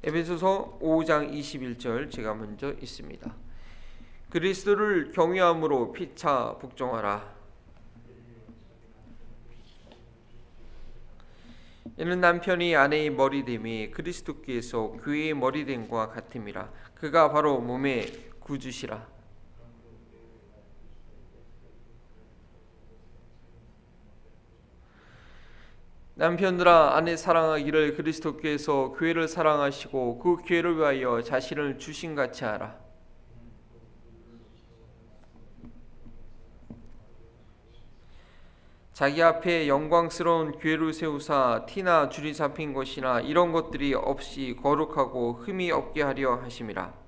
에베소서 5장 21절 제가 먼저 읽습니다. 그리스도를 경외함으로 피차 복종하라. 이는 남편이 아내의 머리됨이 그리스도께서 교회의 머리됨과 같음이라. 그가 바로 몸의 구주시라. 남편들아, 아내 사랑하기를 그리스도께서 교회를 사랑하시고 그 교회를 위하여 자신을 주신같이 하라. 자기 앞에 영광스러운 교회를 세우사 티나 줄이 잡힌 것이나 이런 것들이 없이 거룩하고 흠이 없게 하려 하심이라.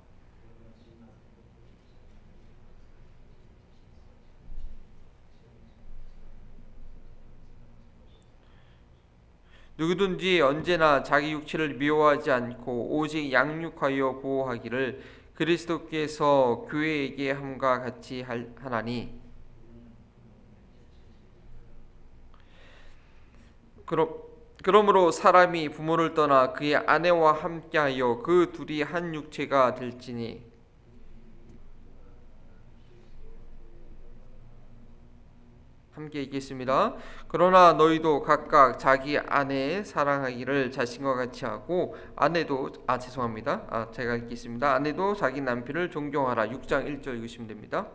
누구든지 언제나 자기 육체를 미워하지 않고 오직 양육하여 보호하기를 그리스도께서 교회에게 함과 같이 하나니. 그러므로 사람이 부모를 떠나 그의 아내와 함께하여 그 둘이 한 육체가 될지니. 함께 읽겠습니다. 그러나 너희도 각각 자기 아내 사랑하기를 자신과 같이 하고 제가 읽겠습니다. 아내도 자기 남편을 존경하라. 6장 1절 읽으시면 됩니다.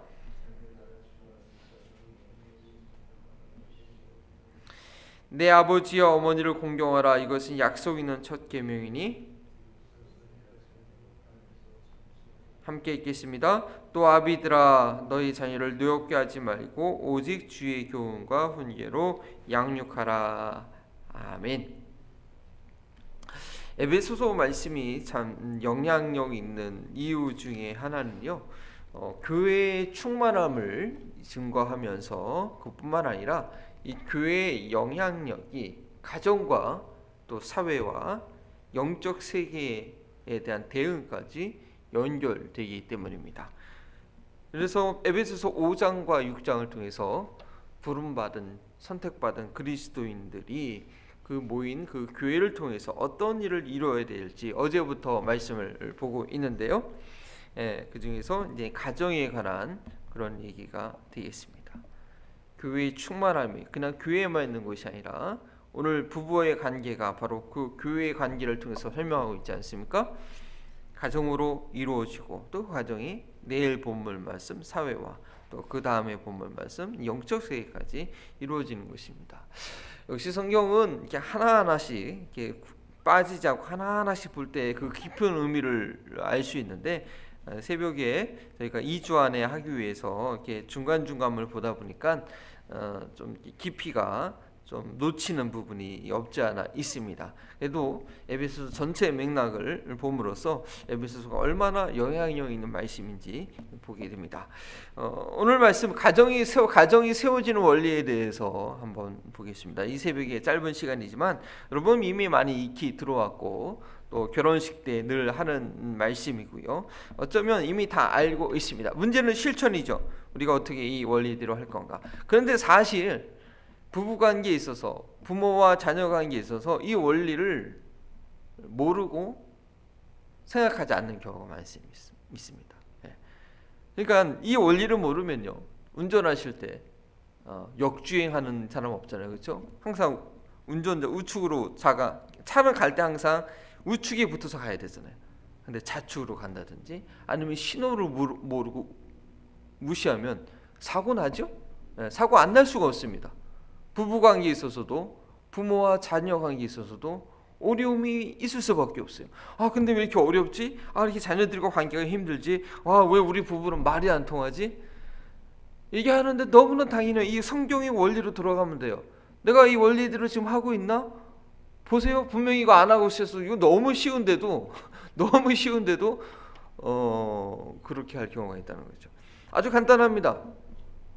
내 아버지와 어머니를 공경하라. 이것은 약속 있는 첫 계명이니. 함께 읽겠습니다. 또 아비들아, 너희 자녀를 노엽게 하지 말고 오직 주의 교훈과 훈계로 양육하라. 아멘. 에베소서 말씀이 참 영향력 있는 이유 중에 하나는요, 교회의 충만함을 증거하면서 그뿐만 아니라 이 교회의 영향력이 가정과 또 사회와 영적 세계에 대한 대응까지 연결되기 때문입니다. 그래서 에베소서 5장과 6장을 통해서 부름받은 선택받은 그리스도인들이 그 모인 그 교회를 통해서 어떤 일을 이루어야 될지 어제부터 말씀을 보고 있는데요. 그 중에서 이제 가정에 관한 그런 얘기가 되겠습니다. 교회의 충만함이 그냥 교회에만 있는 것이 아니라 오늘 부부의 관계가 바로 그 교회의 관계를 통해서 설명하고 있지 않습니까? 가정으로 이루어지고 또 그 가정이 내일 본문 말씀 사회와 또 그 다음에 본문 말씀 영적 세계까지 이루어지는 것입니다. 역시 성경은 이렇게 하나하나씩 이렇게 빠지지 않고 하나하나씩 볼 때 그 깊은 의미를 알 수 있는데 새벽에 저희가 2주 안에 하기 위해서 이렇게 중간중간을 보다 보니까 좀 깊이가 좀 놓치는 부분이 없지 않아 있습니다. 그래도 에베소서 전체 맥락을 봄으로써 에베소서가 얼마나 영향력 있는 말씀인지 보게 됩니다. 오늘 말씀 가정이 세워지는 원리에 대해서 한번 보겠습니다. 이 새벽에 짧은 시간이지만 여러분 이미 많이 익히 들어왔고 또 결혼식 때 늘 하는 말씀이고요. 어쩌면 이미 다 알고 있습니다. 문제는 실천이죠. 우리가 어떻게 이 원리대로 할 건가. 그런데 사실 부부관계에 있어서 부모와 자녀 관계에 있어서 이 원리를 모르고 생각하지 않는 경우가 많습니다. 그러니까 이 원리를 모르면요, 운전하실 때 역주행하는 사람 없잖아요, 그렇죠? 항상 운전자 우측으로 차를 갈 때 항상 우측에 붙어서 가야 되잖아요. 근데 좌측으로 간다든지 아니면 신호를 모르고 무시하면 사고 나죠? 사고 안 날 수가 없습니다. 부부관계에 있어서도 부모와 자녀 관계에 있어서도 어려움이 있을 수밖에 없어요. 근데 왜 이렇게 어렵지? 이렇게 자녀들과 관계가 힘들지? 왜 우리 부부는 말이 안 통하지? 얘기하는데 너무나 당연히 이 성경의 원리로 돌아가면 돼요. 내가 이 원리대로 지금 하고 있나? 보세요. 분명히 이거 안 하고 있어서 이거 너무 쉬운데도 그렇게 할 경우가 있다는 거죠. 아주 간단합니다.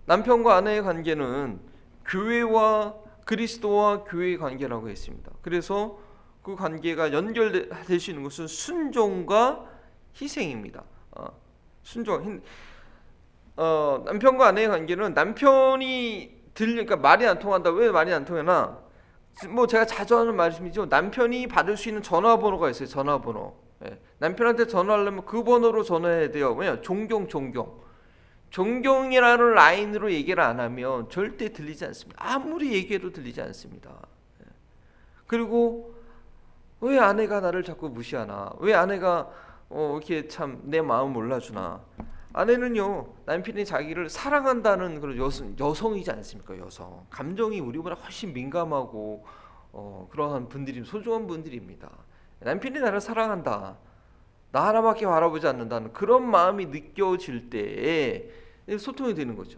남편과 아내의 관계는 교회와 그리스도와 교회의 관계라고 했습니다. 그래서 그 관계가 연결될 수 있는 것은 순종과 희생입니다. 남편과 아내의 관계는 남편이 그러니까 말이 안 통한다. 왜 말이 안 통하나? 제가 자주 하는 말씀이죠. 남편이 받을 수 있는 전화번호가 있어요. 전화번호. 예. 남편한테 전화하려면 그 번호로 전화해야 돼요. 왜냐? 존경이라는 라인으로 얘기를 안 하면 절대 들리지 않습니다. 아무리 얘기해도 들리지 않습니다. 예. 그리고 왜 아내가 나를 자꾸 무시하나? 왜 아내가 이렇게 참 내 마음 몰라주나? 아내는요, 남편이 자기를 사랑한다는 그런 여성이지 않습니까? 여성. 감정이 우리보다 훨씬 민감하고 그러한 분들이 소중한 분들입니다. 남편이 나를 사랑한다, 나 하나밖에 바라보지 않는다는 그런 마음이 느껴질 때에 소통이 되는 거죠.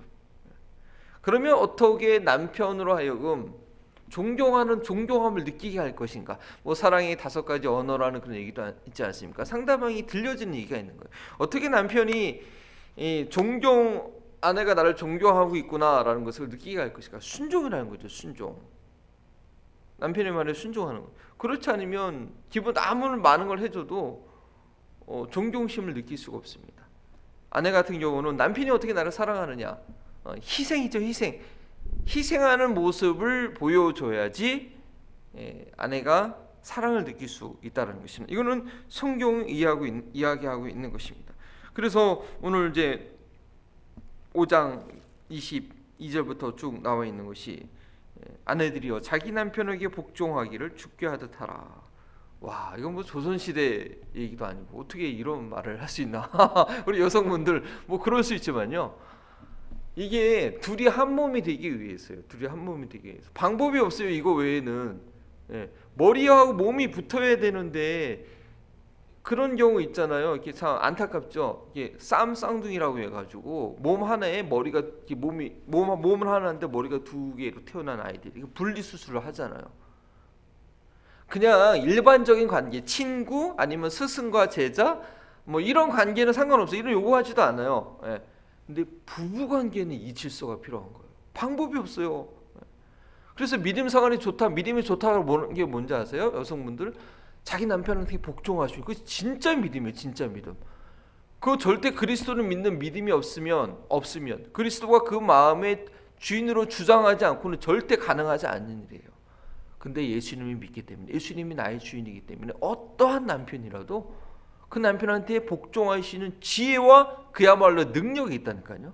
그러면 어떻게 남편으로 하여금 존경함을 느끼게 할 것인가? 뭐 사랑의 5가지 언어라는 그런 얘기도 있지 않습니까? 상대방이 들려지는 얘기가 있는 거예요. 어떻게 남편이 아내가 나를 존경하고 있구나라는 것을 느끼게 할 것인가? 순종이라는 거죠. 순종. 남편의 말에 순종하는 거. 그렇지 않으면 기분 아무리 많은 걸 해줘도 존경심을 느낄 수가 없습니다. 아내 같은 경우는 남편이 어떻게 나를 사랑하느냐? 희생이죠, 희생. 희생하는 모습을 보여줘야지 아내가 사랑을 느낄 수 있다는 것입니다. 이거는 성경이 이야기하고 있는 것입니다. 그래서 오늘 이제 5장 22절부터 쭉 나와 있는 것이 아내들이여 자기 남편에게 복종하기를 주께 하듯 하라. 와, 이건 뭐 조선시대 얘기도 아니고 어떻게 이런 말을 할 수 있나? 우리 여성분들 뭐 그럴 수 있지만요, 이게 둘이 한 몸이 되기 위해서요. 둘이 한 몸이 되기 위해서 방법이 없어요. 이거 외에는. 머리하고 몸이 붙어야 되는데 그런 경우 있잖아요. 이렇게 참 안타깝죠. 이게 쌍둥이라고 해가지고 몸 하나에 머리가 몸을 하나인데 머리가 2개로 태어난 아이들이 이거 분리 수술을 하잖아요. 그냥 일반적인 관계, 친구 아니면 스승과 제자 뭐 이런 관계는 상관없어요. 이런 요구하지도 않아요. 근데 부부 관계는 이 질서가 필요한 거예요. 방법이 없어요. 그래서 믿음 생활이 좋다, 믿음이 좋다고 보는 게 뭔지 아세요? 여성분들, 자기 남편한테 복종하시고, 그 진짜 믿음이에요. 진짜 믿음. 그 절대 그리스도를 믿는 믿음이 없으면 그리스도가 그 마음의 주인으로 주장하지 않고는 절대 가능하지 않는 일이에요. 근데 예수님이 믿기 때문에, 예수님이 나의 주인이기 때문에 어떠한 남편이라도 그 남편한테 복종하시는 지혜와 그야말로 능력이 있다니까요.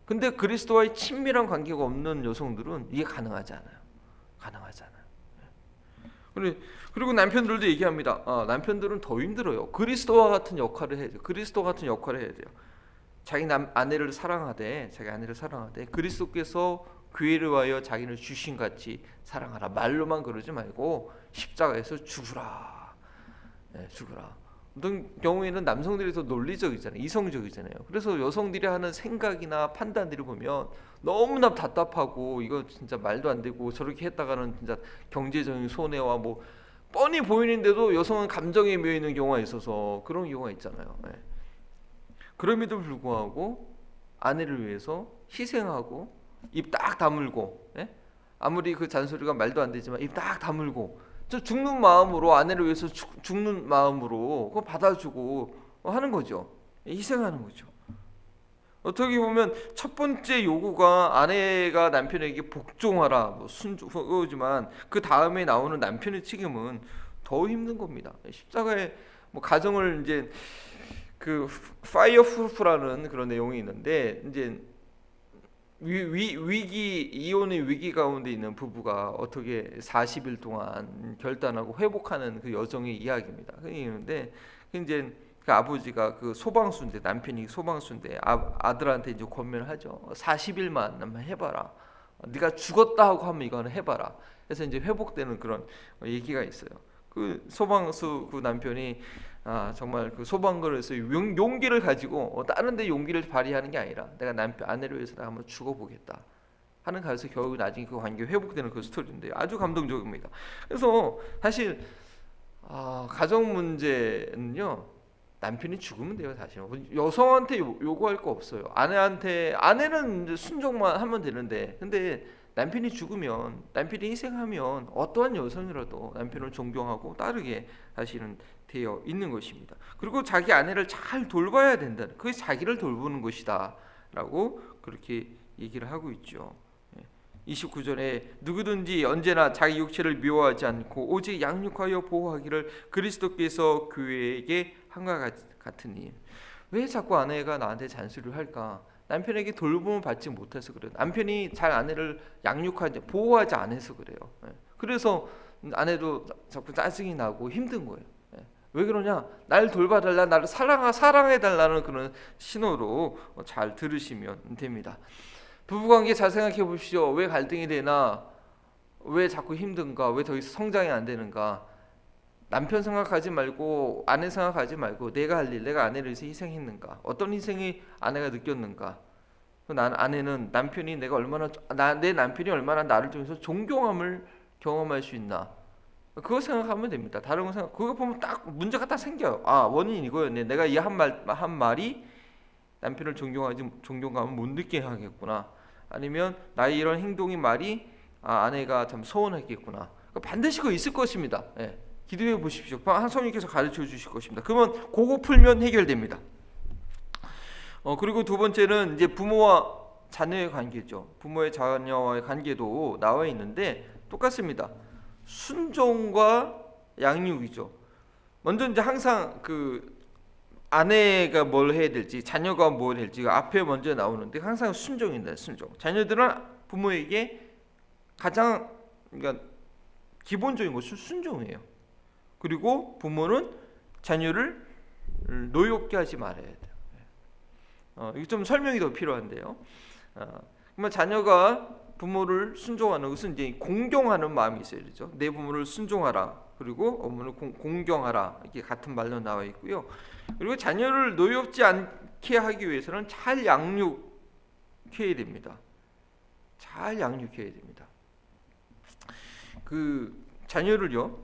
근데 그리스도와의 친밀한 관계가 없는 여성들은 이게 가능하지 않아요. 그리고 남편들도 얘기합니다. 남편들은 더 힘들어요. 그리스도 같은 역할을 해야 돼요. 자기 아내를 사랑하되 그리스도께서 교회를 위하여 자기를 주신 같이 사랑하라. 말로만 그러지 말고 십자가에서 죽으라. 어떤 경우에는 남성들이 더 논리적이잖아요. 이성적이잖아요. 그래서 여성들이 하는 생각이나 판단들을 보면 너무나 답답하고 이거 진짜 말도 안 되고 저렇게 했다가는 진짜 경제적인 손해와 뭐 뻔히 보이는데도 여성은 감정에 매여 있는 경우가 있어서 그런 경우가 있잖아요. 그럼에도 불구하고 아내를 위해서 희생하고 입 딱 다물고, 아무리 그 잔소리가 말도 안 되지만 입 딱 다물고 저 죽는 마음으로, 아내를 위해서 죽는 마음으로 그거 받아주고 하는 거죠. 희생하는 거죠. 어떻게 보면 첫 번째 요구가 아내가 남편에게 복종하라, 뭐 순종이지만 그 다음에 나오는 남편의 책임은 더 힘든 겁니다. 십자가에 뭐 가정을 이제 그 파이어 프루프라는 그런 내용이 있는데, 이제 이혼의 위기 가운데 있는 부부가 어떻게 40일 동안 결단하고 회복하는 그 여정의 이야기입니다. 그런데 이제 그 아버지가 그 소방수인데, 남편이 소방수인데 아들한테 이제 권면을 하죠. 40일만 한번 해봐라. 네가 죽었다 하고 하면 이거는 해봐라. 그래서 이제 회복되는 그런 얘기가 있어요. 그 소방수 그 남편이 정말 그 소방관에서 용기를 가지고 다른 데 용기를 발휘하는 게 아니라 내가 아내를 위해서 내가 한번 죽어보겠다 하는 가서 결국 나중에 그 관계 회복되는 그 스토리인데 아주 감동적입니다. 그래서 사실 가정 문제는요, 남편이 죽으면 돼요. 사실 여성한테 요구할 거 없어요. 아내는 이제 순종만 하면 되는데, 근데 남편이 죽으면, 남편이 희생하면 어떠한 여성이라도 남편을 존경하고 따르게 사실은 되어 있는 것입니다. 그리고 자기 아내를 잘 돌봐야 된다. 그게 자기를 돌보는 것이다 라고 그렇게 얘기를 하고 있죠. 29절에 누구든지 언제나 자기 육체를 미워하지 않고 오직 양육하여 보호하기를 그리스도께서 교회에게 한과 같으니. 왜 자꾸 아내가 나한테 잔소리를 할까? 남편에게 돌봄을 받지 못해서 그래요. 남편이 잘 아내를 양육하지 보호하지 않아서 그래요. 그래서 아내도 자꾸 짜증이 나고 힘든 거예요. 왜 그러냐? 날 돌봐달라, 나를 사랑해달라는 그런 신호로 잘 들으시면 됩니다. 부부관계 잘 생각해 보십시오. 왜 갈등이 되나? 왜 자꾸 힘든가? 왜 더 이상 성장이 안 되는가? 남편 생각하지 말고 아내 생각하지 말고 내가 할 일, 내가 아내를 위해서 희생했는가? 어떤 희생이 아내가 느꼈는가? 아내는 남편이 내 남편이 얼마나 나를 통해서 존경함을 경험할 수 있나? 그거 생각하면 됩니다. 다른 거 그거 보면 딱 문제가 딱 생겨요. 아, 원인이 이거였네. 내가 이 한 말이 남편을 존경감을 못 느끼게 하겠구나. 아니면 나의 이런 행동이 말이 아내가 참 서운했겠구나. 반드시 그거 있을 것입니다. 기도해 보십시오. 성령께서 가르쳐 주실 것입니다. 그러면 그거 풀면 해결됩니다. 그리고 두 번째는 이제 부모와 자녀의 관계죠. 부모의 자녀와의 관계도 나와 있는데 똑같습니다. 순종과 양육이죠. 먼저 이제 항상 그 아내가 뭘 해야 될지, 자녀가 뭘 해야 될지 앞에 먼저 나오는데 항상 순종입니다. 순종. 자녀들은 부모에게 가장 그러니까 기본적인 것은 순종이에요. 그리고 부모는 자녀를 노엽게 하지 말아야 돼요. 이거 좀 설명이 더 필요한데요. 그러면 자녀가 부모를 순종하는 것은 이제 공경하는 마음이 있어야 되죠. 내 부모를 순종하라. 그리고 어머니를 공경하라. 이게 같은 말로 나와 있고요. 그리고 자녀를 노엽지 않게 하기 위해서는 잘 양육해야 됩니다. 잘 양육해야 됩니다. 그 자녀를요.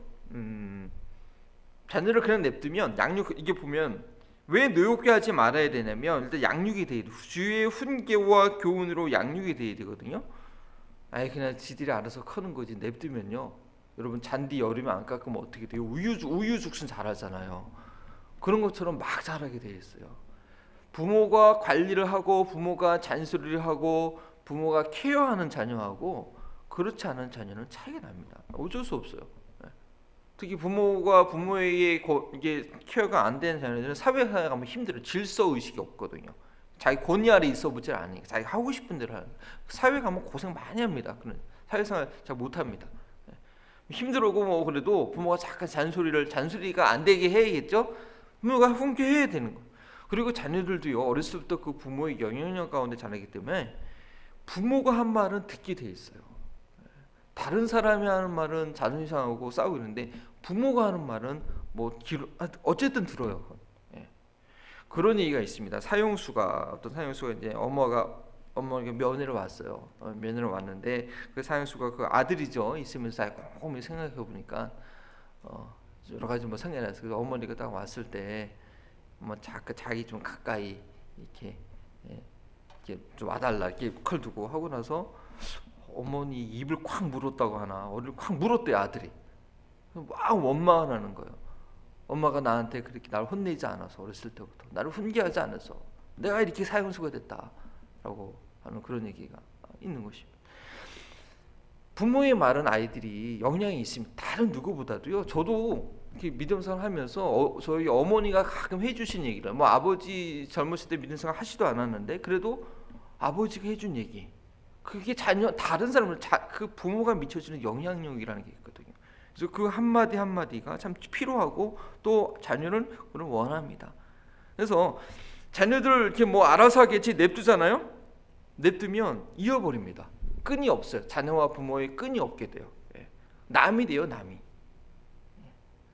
자녀를 그냥 냅두면 이게 보면 왜 노엽게 하지 말아야 되냐면 일단 양육이 돼야 돼요. 주의 훈계와 교훈으로 양육이 돼야 되거든요. 그냥 지들이 알아서 크는 거지 냅두면요. 여러분 잔디 여름에 안 깎으면 어떻게 돼요? 우유 죽순 자라잖아요. 그런 것처럼 막 자라게 돼 있어요. 부모가 관리를 하고 부모가 잔소리를 하고 부모가 케어하는 자녀하고 그렇지 않은 자녀는 차이가 납니다. 어쩔 수 없어요. 특히 부모가 부모에게 이게 케어가 안 되는 자녀들은 사회생활 가면 힘들어요. 질서 의식이 없거든요. 자기 권위 아래 있어 보질 않으니까 자기 하고 싶은 대로 하는. 사회 가면 고생 많이 합니다. 그런 사회생활 잘 못합니다. 힘들고 뭐 그래도 부모가 잠깐 잔소리가 안 되게 해야겠죠. 부모가 훈계해야 되는 거. 그리고 자녀들도요 어렸을 때부터 그 부모의 영향력 가운데 자라기 때문에 부모가 한 말은 듣게 돼 있어요. 다른 사람이 하는 말은 자존심 상하고 싸우고 있는데 부모가 하는 말은 어쨌든 들어요. 그런 얘기가 있습니다. 어떤 사형수가 이제 어머니가 면회를 왔어요. 면회를 왔는데 그 사형수가 그 아들이죠. 있으면서 곰곰이 생각해 보니까 여러 가지 생각이 났어요. 그래서 어머니가 딱 왔을 때 자기 좀 가까이 이렇게 좀 와달라 이렇게 칼 두고 하고 나서 어머니 입을 콱 물었다고 하나 어리를 콱 물었대요 아들이. 막 원망을 하는 거예요. 엄마가 나한테 그렇게 날 혼내지 않아서 어렸을 때부터 나를 훈계하지 않아서 내가 이렇게 사형수가 됐다라고 하는 그런 얘기가 있는 것입니다. 부모의 말은 아이들이 영향이 있습니다. 다른 누구보다도요. 저도 이렇게 믿음 생활 하면서 저희 어머니가 가끔 해주신 얘기를 아버지 젊었을 때 믿음 생활 하지도 않았는데 그래도 아버지가 해준 얘기 그게 다른 사람을 그 부모가 미쳐주는 영향력이라는 게 있거든요. 그래서 그 한마디 한마디가 참 필요하고 또 자녀는 그걸 원합니다. 그래서 자녀들을 이렇게 알아서 하겠지 냅두잖아요. 냅두면 잃어버립니다. 끈이 없어요. 자녀와 부모의 끈이 없게 돼요. 남이 돼요, 남이.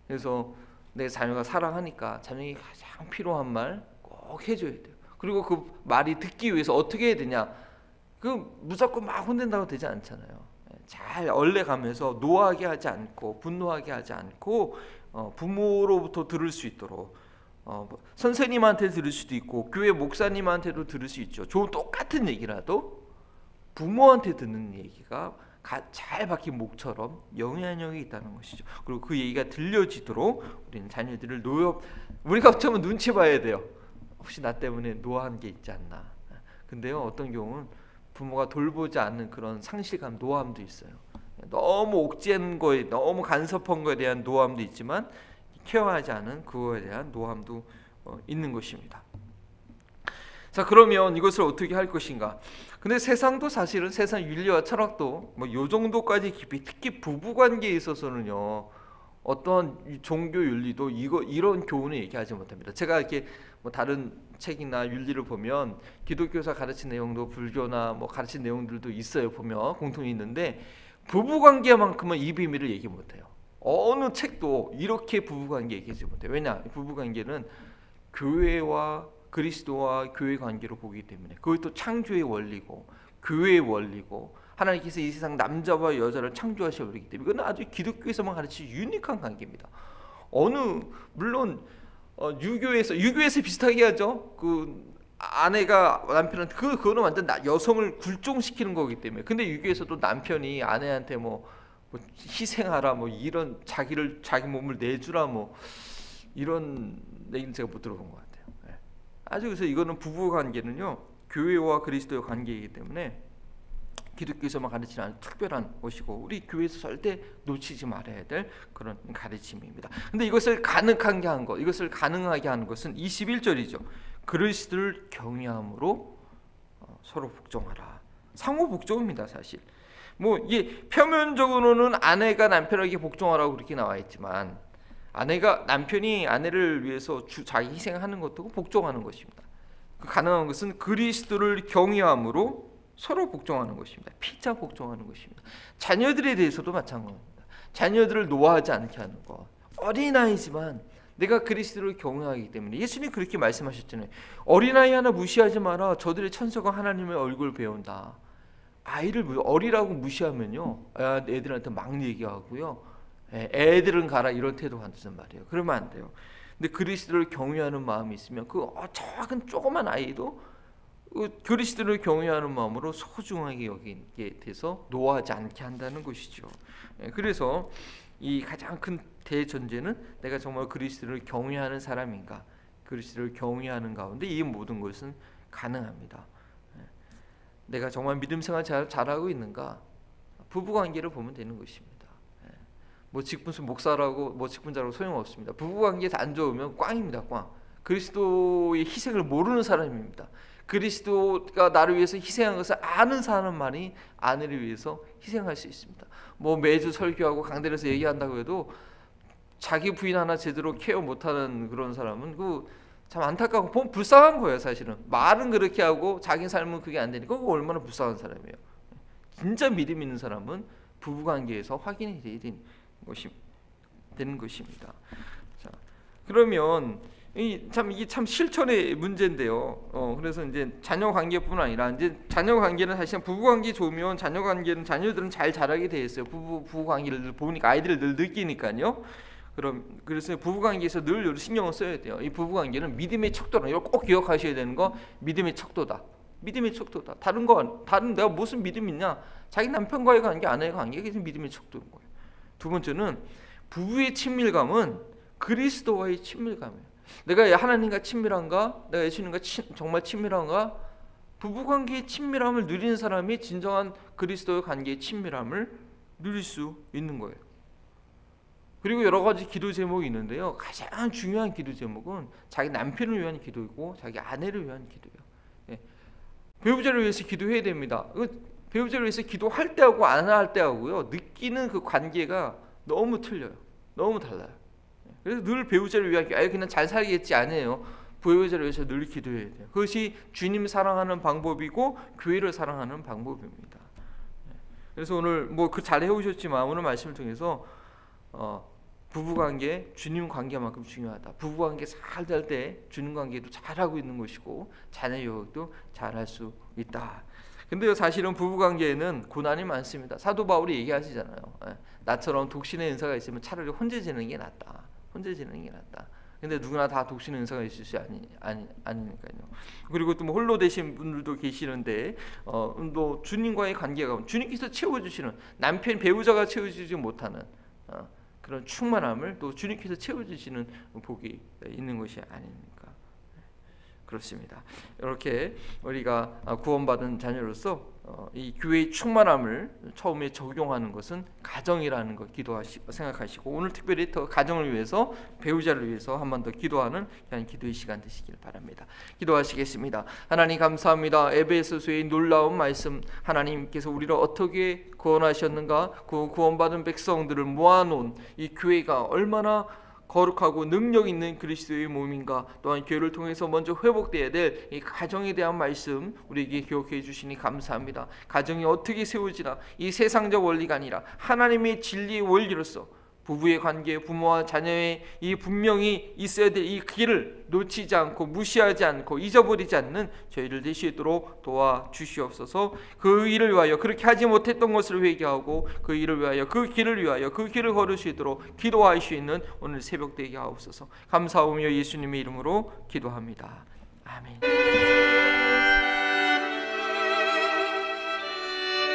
그래서 내 자녀가 사랑하니까 자녀에게 가장 필요한 말 꼭 해줘야 돼요. 그리고 그 말이 듣기 위해서 어떻게 해야 되냐? 무조건 막 혼낸다고 되지 않잖아요. 잘 얼레가면서 노하게 하지 않고 분노하게 하지 않고 부모로부터 들을 수 있도록 선생님한테 들을 수도 있고 교회 목사님한테도 들을 수 있죠. 똑같은 얘기라도 부모한테 듣는 얘기가 잘 박힌 목처럼 영향력이 있다는 것이죠. 그리고 그 얘기가 들려지도록 우리는 자녀들을 우리가 어쩌면 눈치 봐야 돼요. 혹시 나 때문에 노한 게 있지 않나. 근데요 어떤 경우는 부모가 돌보지 않는 그런 상실감, 노함도 있어요. 너무 옥죄는 거에, 너무 간섭한 거에 대한 노함도 있지만 케어하지 않은 그거에 대한 노함도 있는 것입니다. 자, 그러면 이것을 어떻게 할 것인가? 근데 세상도 사실은 세상 윤리와 철학도 뭐 요 정도까지 깊이, 특히 부부 관계에 있어서는요, 어떤 종교 윤리도 이런 교훈을 얘기하지 못합니다. 제가 이렇게 뭐 다른 책이나 윤리를 보면 기독교에서 가르친 내용도 불교나 뭐 가르친 내용들도 있어요. 보면 공통이 있는데 부부 관계만큼은 이 비밀을 얘기 못해요. 어느 책도 이렇게 부부 관계 얘기하지 못해요. 왜냐? 부부 관계는 교회와 그리스도와 교회 관계로 보기 때문에, 그것도 창조의 원리고 교회의 원리고 하나님께서 이 세상 남자와 여자를 창조하셔 버리기 때문에 이건 아주 기독교에서만 가르치는 유니크한 관계입니다. 물론 유교에서 비슷하게 하죠. 그 아내가 남편한테 그거는 완전 여성을 굴종시키는 거기 때문에. 근데 유교에서도 남편이 아내한테 뭐 희생하라, 뭐 이런 자기 몸을 내주라, 뭐 이런 얘기는 제가 못 들어본 것 같아요. 아주 그래서 이거는 부부 관계는요, 교회와 그리스도의 관계이기 때문에 기독교에서만 가르치는 아주 특별한 것이고 우리 교회에서 절대 놓치지 말아야 될 그런 가르침입니다. 근데 이것을 가능하게 한 것은 21절이죠. 그리스도를 경외함으로 서로 복종하라. 상호 복종입니다, 사실. 뭐 이게 표면적으로는 아내가 남편에게 복종하라고 그렇게 나와 있지만 남편이 아내를 위해서 자기 희생하는 것도 복종하는 것입니다. 가능한 것은 그리스도를 경외함으로 서로 복종하는 것입니다. 피차 복종하는 것입니다. 자녀들에 대해서도 마찬가지입니다. 자녀들을 노하지 않게 하는 것. 어린아이지만 내가 그리스도를 경외하기 때문에 예수님 그렇게 말씀하셨잖아요. 어린아이 하나 무시하지 마라. 저들의 천사가 하나님의 얼굴을 배운다. 아이를 어리라고 무시하면요, 애들한테 막 얘기하고요, 애들은 가라 이런 태도 한다는 말이에요. 그러면 안 돼요. 근데 그리스도를 경외하는 마음이 있으면 그 작은 조그만 아이도 그리스도를 경외하는 마음으로 소중하게 여기게 돼서 노하지 않게 한다는 것이죠. 그래서 이 가장 큰 대전제는 내가 정말 그리스도를 경외하는 사람인가, 그리스도를 경외하는 가운데 이 모든 것은 가능합니다. 내가 정말 믿음 생활 잘하고 있는가, 부부관계를 보면 되는 것입니다. 뭐 직분수 목사라고 뭐 직분자라고 소용없습니다. 부부관계에서 안 좋으면 꽝입니다. 꽝. 그리스도의 희생을 모르는 사람입니다. 그리스도가 나를 위해서 희생한 것을 아는 사람만이 아내를 위해서 희생할 수 있습니다. 뭐 매주 설교하고 강단에서 얘기한다고 해도 자기 부인 하나 제대로 케어 못하는 그런 사람은 참 안타깝고 보면 불쌍한 거예요. 사실은 말은 그렇게 하고 자기 삶은 그게 안 되니까 그거 얼마나 불쌍한 사람이에요. 진짜 믿음 있는 사람은 부부관계에서 확인이 돼야 되는 것입니다. 자, 그러면 이게 참 실천의 문제인데요. 그래서 이제 자녀 관계뿐 아니라 이제 자녀 관계는 사실 부부 관계 좋으면 자녀들은 잘 자라게 돼 있어요. 부부 관계를 보니까 아이들을 늘 느끼니까요. 그래서 부부 관계에서 늘 신경을 써야 돼요. 이 부부 관계는 믿음의 척도라. 이걸 꼭 기억하셔야 되는 거, 믿음의 척도다. 믿음의 척도다. 다른 내가 무슨 믿음이 있냐? 자기 남편과의 관계, 아내의 관계가 믿음의 척도인 거예요. 두 번째는 부부의 친밀감은 그리스도와의 친밀감이에요. 내가 하나님과 친밀한가? 내가 예수님과 정말 친밀한가? 부부관계의 친밀함을 누리는 사람이 진정한 그리스도의 관계의 친밀함을 누릴 수 있는 거예요. 그리고 여러 가지 기도 제목이 있는데요. 가장 중요한 기도 제목은 자기 남편을 위한 기도이고 자기 아내를 위한 기도예요. 배우자를 위해서 기도해야 됩니다. 배우자를 위해서 기도할 때하고 안 할 때하고요, 느끼는 그 관계가 너무 틀려요. 너무 달라요. 그래서 늘 배우자를 위한 그냥 잘 살겠지 아니에요. 배우자를 위해서 늘 기도해야 돼요. 그것이 주님 사랑하는 방법이고 교회를 사랑하는 방법입니다. 그래서 오늘 뭐 잘 해오셨지만 오늘 말씀을 통해서 부부관계, 주님 관계만큼 중요하다. 부부관계 잘 될 때 주님 관계도 잘하고 있는 것이고 자녀 교육도 잘할 수 있다. 근데 사실은 부부관계에는 고난이 많습니다. 사도 바울이 얘기하시잖아요. 나처럼 독신의 은사가 있으면 차라리 혼자 지내는 게 낫다. 근데 누구나 다 독신의 은사가 있을 수 아니니까요. 그리고 또 뭐 홀로 되신 분들도 계시는데 또 주님과의 관계가 주님께서 채워주시는 남편 배우자가 채워주지 못하는 그런 충만함을 또 주님께서 채워주시는 복이 있는 것이 아닙니까? 그렇습니다. 이렇게 우리가 구원받은 자녀로서 이 교회의 충만함을 처음에 적용하는 것은 가정이라는 거 생각하시고, 오늘 특별히 더 가정을 위해서, 배우자를 위해서 한 번 더 기도하는 그냥 기도의 시간 되시길 바랍니다. 기도하시겠습니다. 하나님 감사합니다. 에베소서의 놀라운 말씀, 하나님께서 우리를 어떻게 구원하셨는가, 그 구원받은 백성들을 모아놓은 이 교회가 얼마나 거룩하고 능력 있는 그리스도의 몸인가, 또한 교회를 통해서 먼저 회복되어야 될 이 가정에 대한 말씀 우리에게 기억해 주시니 감사합니다. 가정이 어떻게 세워지나 이 세상적 원리가 아니라 하나님의 진리의 원리로서 부부의 관계, 부모와 자녀의 이 분명히 있어야 될 이 길을 놓치지 않고 무시하지 않고 잊어버리지 않는 저희를 될 수 있도록 도와주시옵소서. 그 일을 위하여, 그렇게 하지 못했던 것을 회개하고 그 일을 위하여, 그 길을 위하여 그 길을 걸을 수 있도록 기도할 수 있는 오늘 새벽 되게 하옵소서. 감사하며 예수님의 이름으로 기도합니다. 아멘.